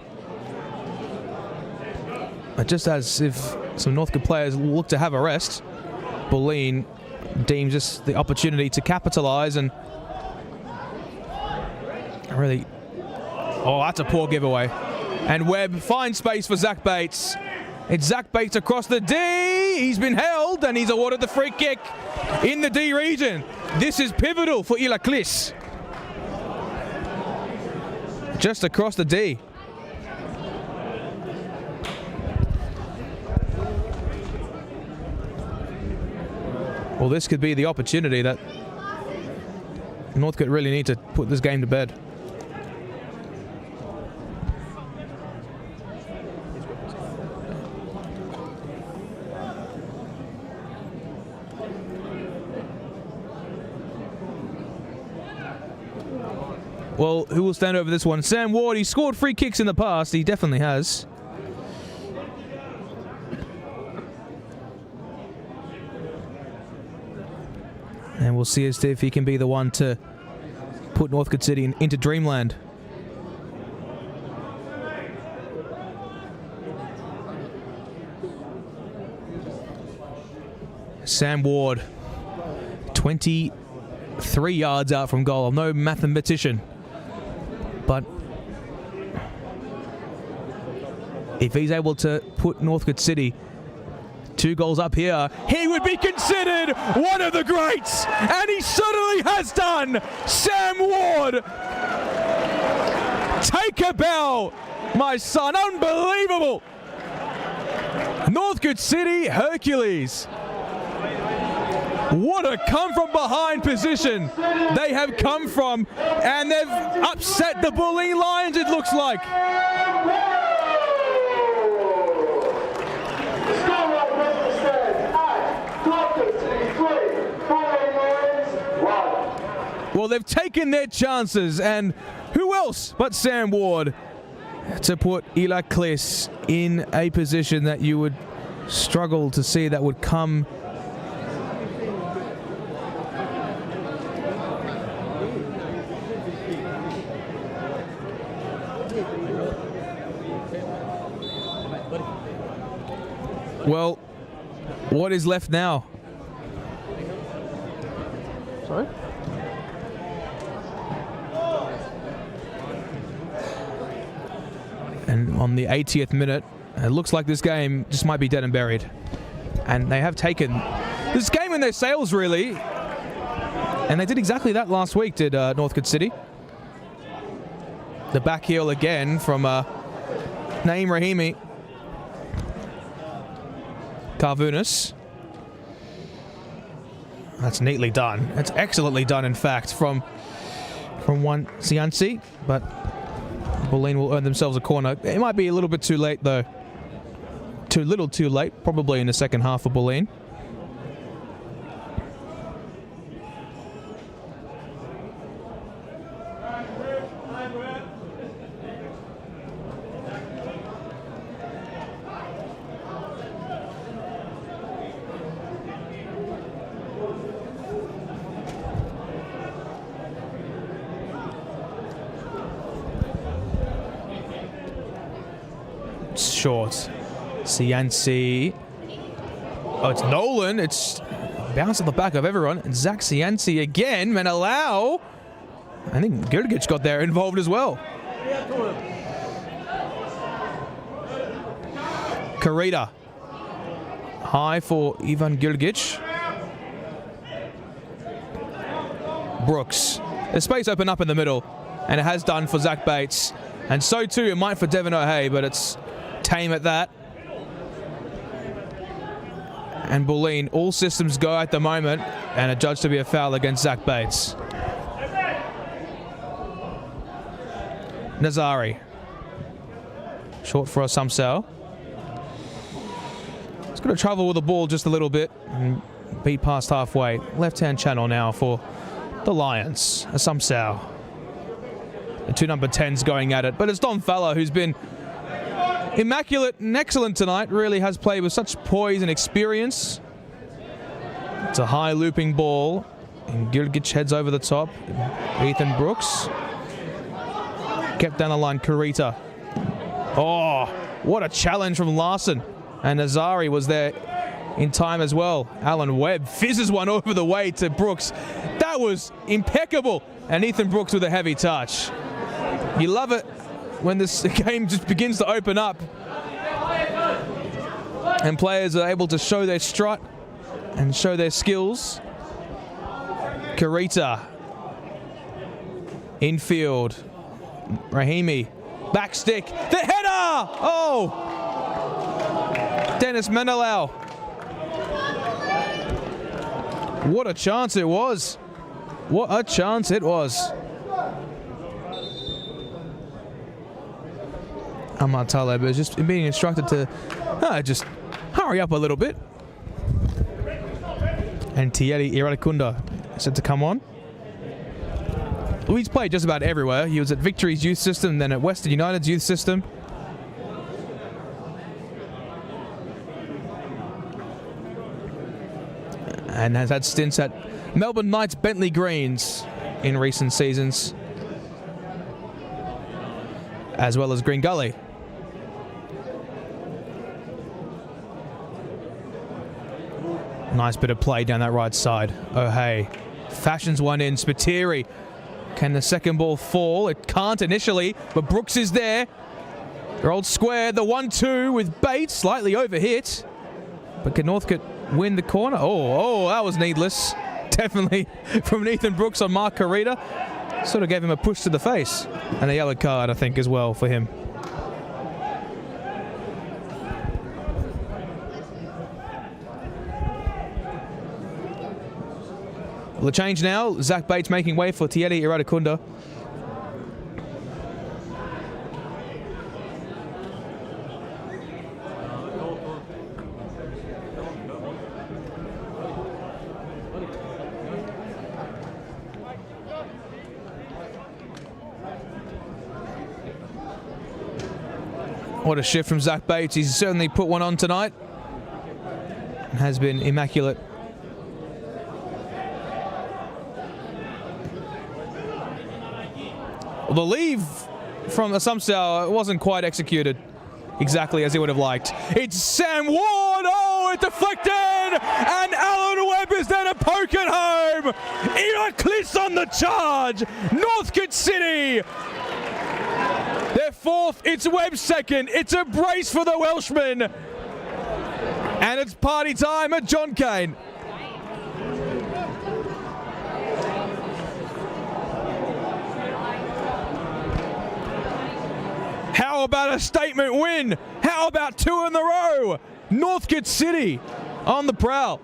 But just as if some Northcote players look to have a rest, Bulleen deems this the opportunity to capitalise and really... Oh, that's a poor giveaway. And Webb finds space for Zach Bates. It's Zach Bates across the D. He's been held and he's awarded the free kick in the D region. This is pivotal for Ilaklis. Just across the D. Well, this could be the opportunity that Northcote really need to put this game to bed. Well, who will stand over this one? Sam Ward. He scored free kicks in the past. He definitely has. And we'll see as to if he can be the one to put Northcote City into dreamland. Sam Ward, 23 yards out from goal. I'm no mathematician, but if he's able to put Northcote City 2 goals up here, he would be considered one of the greats, and he certainly has done. Sam Ward, take a bow, my son. Unbelievable. Northcote City Hercules. What a come from behind position they have come from, and they've upset the Bulleen Lions, it looks like. Well, they've taken their chances, and who else but Sam Ward to put Ilaklis in a position that you would struggle to see that would come. Well, what is left now? Sorry? And on the 80th minute, it looks like this game just might be dead and buried. And they have taken this game in their sails, really. And they did exactly that last week, did Northcote City. The back heel again from Naeem Rahimi. Carvunas. That's neatly done. That's excellently done, in fact, from one Cianci. But Bulleen will earn themselves a corner. It might be a little bit too late, though. Too little too late, probably in the second half for Bulleen. Short. Cianci. Oh, it's Nolan. It's bounced at the back of everyone. And Zach Cianci again. Menelau. I think Gurgic got there involved as well. Karita. High for Ivan Gurgic. Brooks. There's space open up in the middle. And it has done for Zach Bates. And so too it might for Devin O'Hay, but it's tame at that. And Bulleen, all systems go at the moment, and a judge to be a foul against Zach Bates. Nazari. Short for Assumpsao. He's going to travel with the ball just a little bit and beat past halfway. Left-hand channel now for the Lions. Assumpsao. The two number 10s going at it, but it's Don Falla who's been immaculate and excellent tonight. Really has played with such poise and experience. It's a high looping ball. And Gurgic heads over the top. Ethan Brooks. Kept down the line, Karita. Oh, what a challenge from Larson. And Nazari was there in time as well. Alan Webb fizzes one over the way to Brooks. That was impeccable. And Ethan Brooks with a heavy touch. You love it when this game just begins to open up and players are able to show their strut and show their skills. Karita. Infield. Rahimi. Back stick. The header! Oh! Dennis Menelau. What a chance it was. What a chance it was. Ahmad Taleb is just being instructed to just hurry up a little bit. And Tieri Iradikunda said to come on. Well, he's played just about everywhere. He was at Victory's youth system, then at Western United's youth system. And has had stints at Melbourne Knights Bentley Greens in recent seasons, as well as Green Gully. Nice bit of play down that right side. O'Hay fashions one in. Spiteri. Can the second ball fall? It can't initially, but Brooks is there. Their old square, the 1-2 with Bates, slightly overhit. But can Northcote win the corner? Oh, that was needless. Definitely from Ethan Brooks on Mark Karita. Sort of gave him a push to the face. And a yellow card, I think, as well for him. Well, the change now. Zach Bates making way for Tieri Iradikunda. What a shift from Zach Bates. He's certainly put one on tonight. And has been immaculate. The leave from Assumpsao wasn't quite executed exactly as he would have liked. It's Sam Ward. Oh, it deflected. And Alan Webb is there to poke it home. Iraklis on the charge. Northcote City. Their fourth. It's Webb's second. It's a brace for the Welshman. And it's party time at John Cain. How about a statement win? How about 2 in a row? Northcote City on the prowl.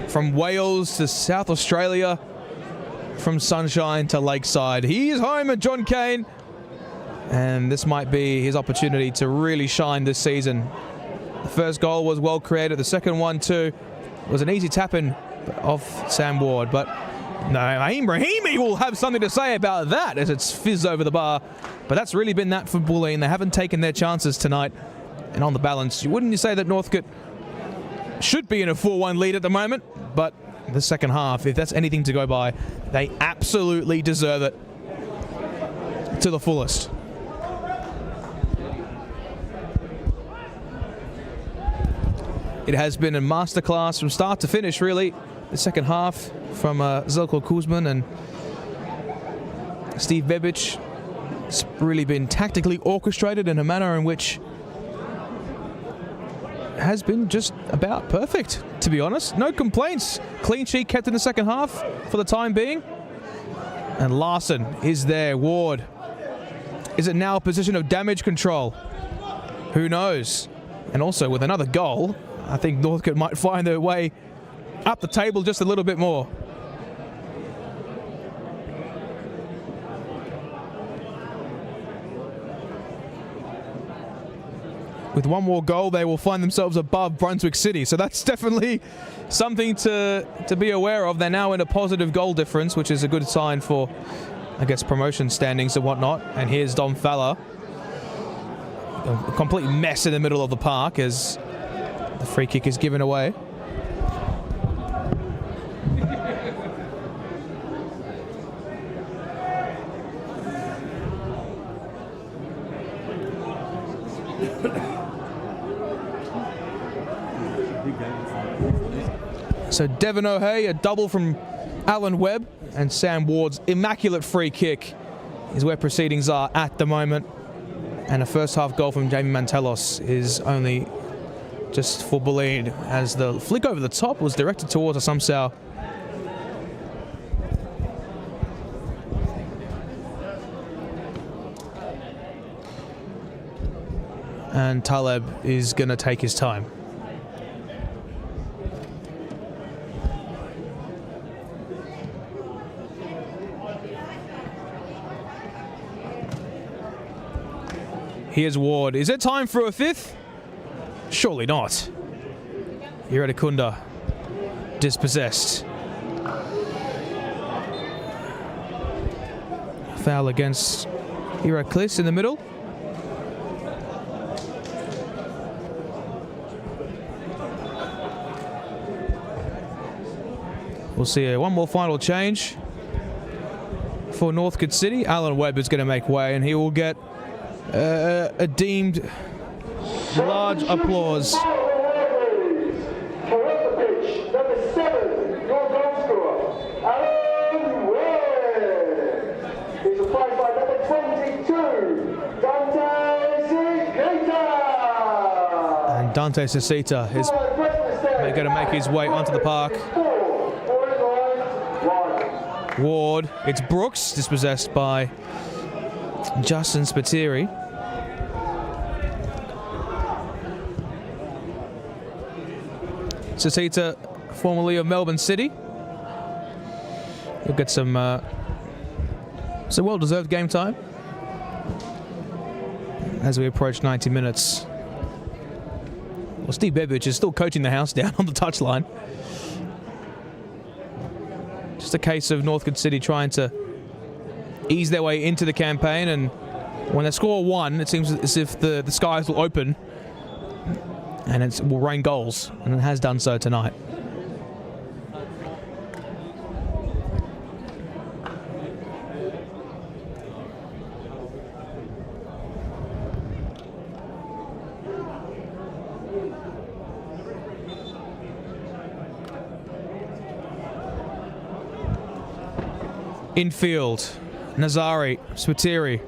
From Wales to South Australia, from Sunshine to Lakeside, he is home at John Cain, and this might be his opportunity to really shine this season. The first goal was well created. The second one too was an easy tap-in off Sam Ward, but no, Naeem Rahimi will have something to say about that as it's fizzed over the bar. But that's really been that for Bulleen. They haven't taken their chances tonight, and on the balance, wouldn't you say that Northcote should be in a 4-1 lead at the moment? But the second half, if that's anything to go by, they absolutely deserve it to the fullest. It has been a masterclass from start to finish, really. The second half from Zelko Kuzman and Steve Bebic. It's really been tactically orchestrated in a manner in which has been just about perfect, to be honest. No complaints. Clean sheet kept in the second half for the time being. And Larson is there. Ward. Is it now a position of damage control? Who knows? And also with another goal, I think Northcote might find their way up the table just a little bit more. With one more goal, they will find themselves above Brunswick City. So that's definitely something to be aware of. They're now in a positive goal difference, which is a good sign for, I guess, promotion standings and whatnot. And here's Dom Falla. A complete mess in the middle of the park as the free kick is given away. So Devon O'Hay, a double from Alan Webb, and Sam Ward's immaculate free kick is where proceedings are at the moment. And a first half goal from Jamie Mantelos is only just for Bulleen, as the flick over the top was directed towards Asumsao. And Taleb is going to take his time. Here's Ward. Is it time for a fifth? Surely not. Iradikunda dispossessed. Foul against Iraklis in the middle. We'll see one more final change for Northcote City. Alan Webb is going to make way, and he will get a deemed large applause. And Dante Sasita is going to make his way onto the park. Ward, it's Brooks, dispossessed by Justin Spiteri. Sasita, formerly of Melbourne City. He'll get some well-deserved game time as we approach 90 minutes. Well, Steve Bebic is still coaching the house down on the touchline. Just a case of Northcote City trying to ease their way into the campaign, and when they score one, it seems as if the skies will open and it will rain goals, and it has done so tonight. Infield, Nazari, Spiteri.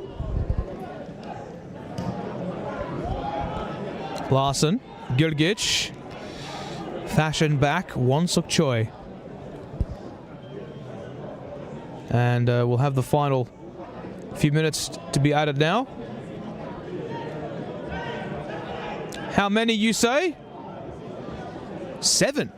Larson, Gilgic. Fashion back, Wonsuk Choi. And we'll have the final few minutes to be added now. How many, you say? 7.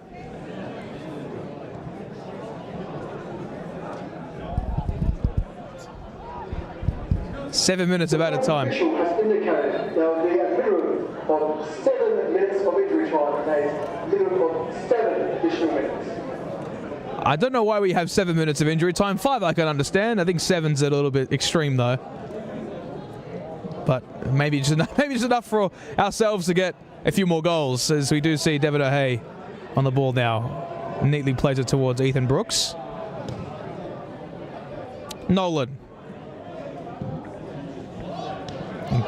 Seven minutes of added time. Official has indicated there will be a minimum of 7 minutes of injury time today, minimum of 7 additional minutes. I don't know why we have 7 minutes of injury time. 5 I can understand. I think 7's a little bit extreme though. But maybe just enough for ourselves to get a few more goals, as we do see Devin O'Hay on the ball now. Neatly plays it towards Ethan Brooks. Nolan.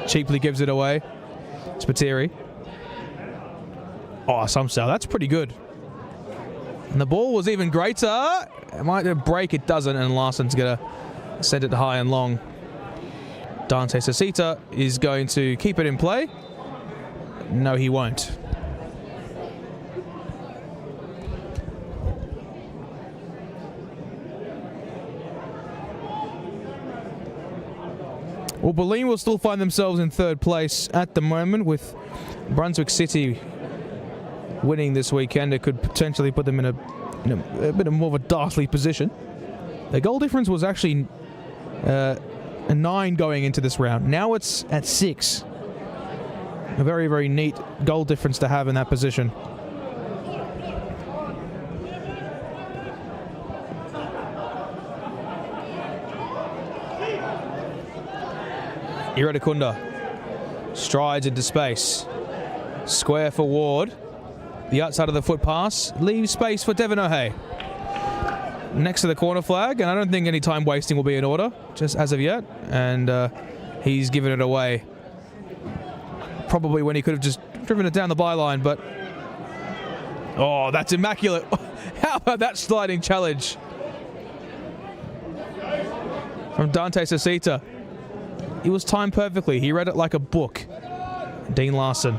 Cheaply gives it away. Spiteri. Oh, Sumsell. That's pretty good. And the ball was even greater. It might break. It doesn't. And Larson's going to send it high and long. Dante Sasita is going to keep it in play. No, he won't. Well, Bulleen will still find themselves in third place at the moment, with Brunswick City winning this weekend. It could potentially put them in a bit of more of a dastardly position. Their goal difference was actually a 9 going into this round. Now it's at 6. A very, very neat goal difference to have in that position. Iradakunda strides into space. Square for Ward. The outside of the foot pass leaves space for Devin O'Hay. Next to the corner flag, and I don't think any time wasting will be in order, just as of yet. And he's given it away. Probably when he could have just driven it down the byline, but... Oh, that's immaculate. How about that sliding challenge from Dante Sasita? He was timed perfectly. He read it like a book. Dean Larson,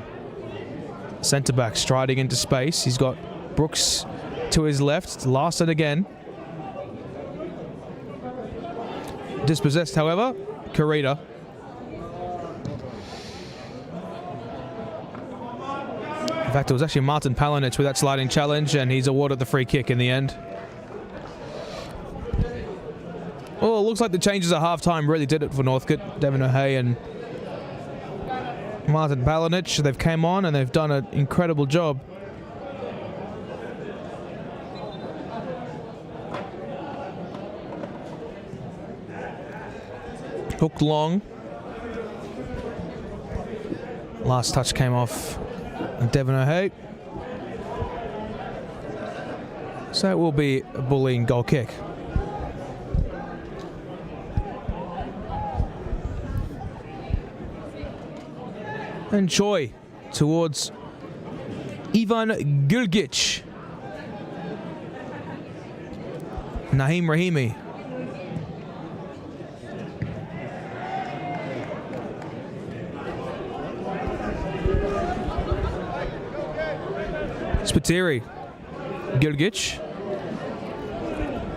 centre back, striding into space. He's got Brooks to his left. Larson again. Dispossessed, however. Karita. In fact, it was actually Martin Palinic with that sliding challenge, and he's awarded the free kick in the end. Well, it looks like the changes at half-time really did it for Northcote. Devin O'Hay and Martin Palinic, they've came on and they've done an incredible job. Hooked long. Last touch came off Devin O'Hay. So it will be a Bulleen goal kick. And Choi towards Ivan Gilgic. Naheem Rahimi. Spiteri. Gilgic.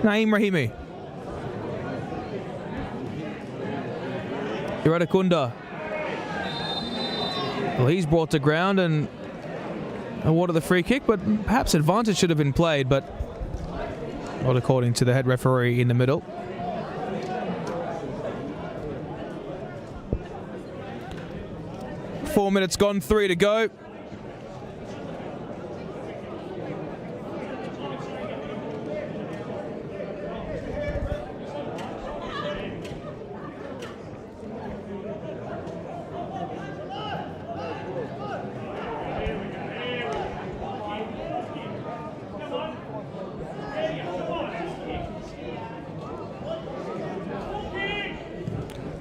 Naheem Rahimi. Iradakunda. Well, he's brought to ground and awarded the free kick, but perhaps advantage should have been played, but not according to the head referee in the middle. Four minutes gone, 3 to go.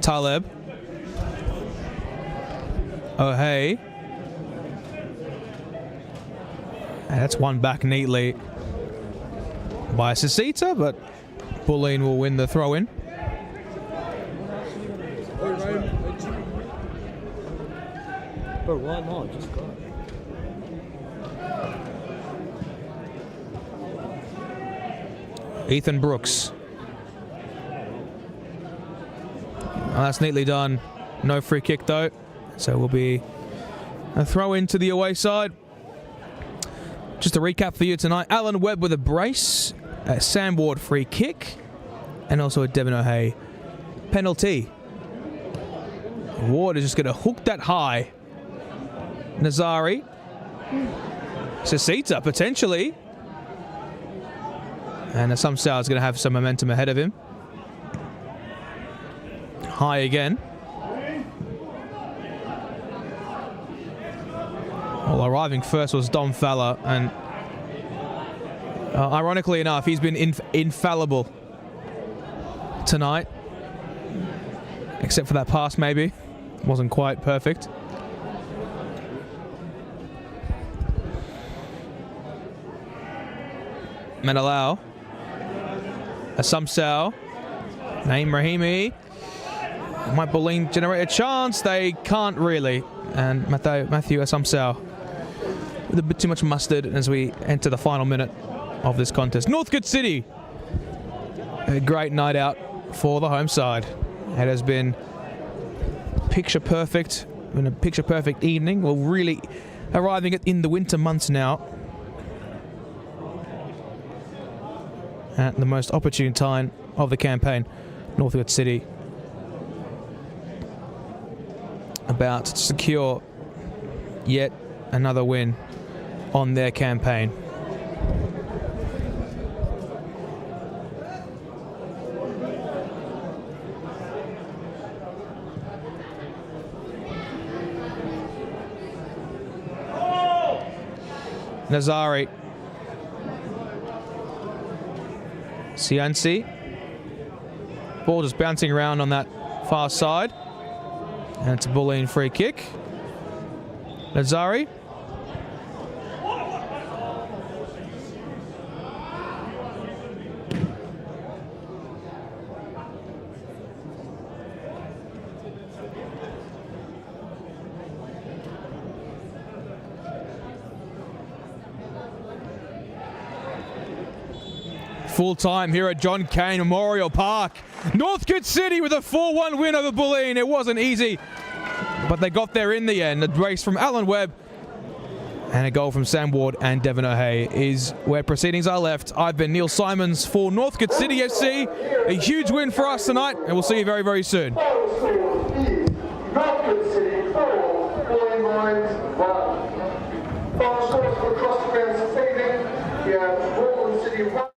Taleb. O'Hay. And that's one back neatly by Sasita, but Bulleen will win the throw-in. Bro, why not? Just go. Ethan Brooks. Oh, that's neatly done. No free kick though. So it will be a throw into the away side. Just a recap for you tonight. Alan Webb with a brace, a Sam Ward free kick, and also a Devin O'Hay penalty. Ward is just going to hook that high. Nazari. Sasita potentially. And Asumsao is going to have some momentum ahead of him. High again. Well, arriving first was Dom Falla, and ironically enough, he's been infallible tonight. Except for that pass, maybe. Wasn't quite perfect. Menelau. Asumsao. Naeem Rahimi. Might Bulleen generate a chance? They can't really. And Matthew Asumsao with a bit too much mustard as we enter the final minute of this contest. Northcote City. A great night out for the home side. It has been picture perfect. Been a picture perfect evening. We're really arriving in the winter months now. At the most opportune time of the campaign. Northcote City about to secure yet another win on their campaign. Nazari. Cianci. Ball just bouncing around on that far side. And it's a Bulleen free kick. Nazari. Full time here at John Cain Memorial Park. Northcote City with a 4-1 win over Bulleen. It wasn't easy, but they got there in the end. A brace from Alan Webb and a goal from Sam Ward and Devin O'Hay is where proceedings are left. I've been Neil Simons for Northcote City FC. A huge win for us tonight, and we'll see you very, very soon. Northcote City 4, Bulleen Lions 1. Final scores for across the ground this evening. We have Bulleen City 1.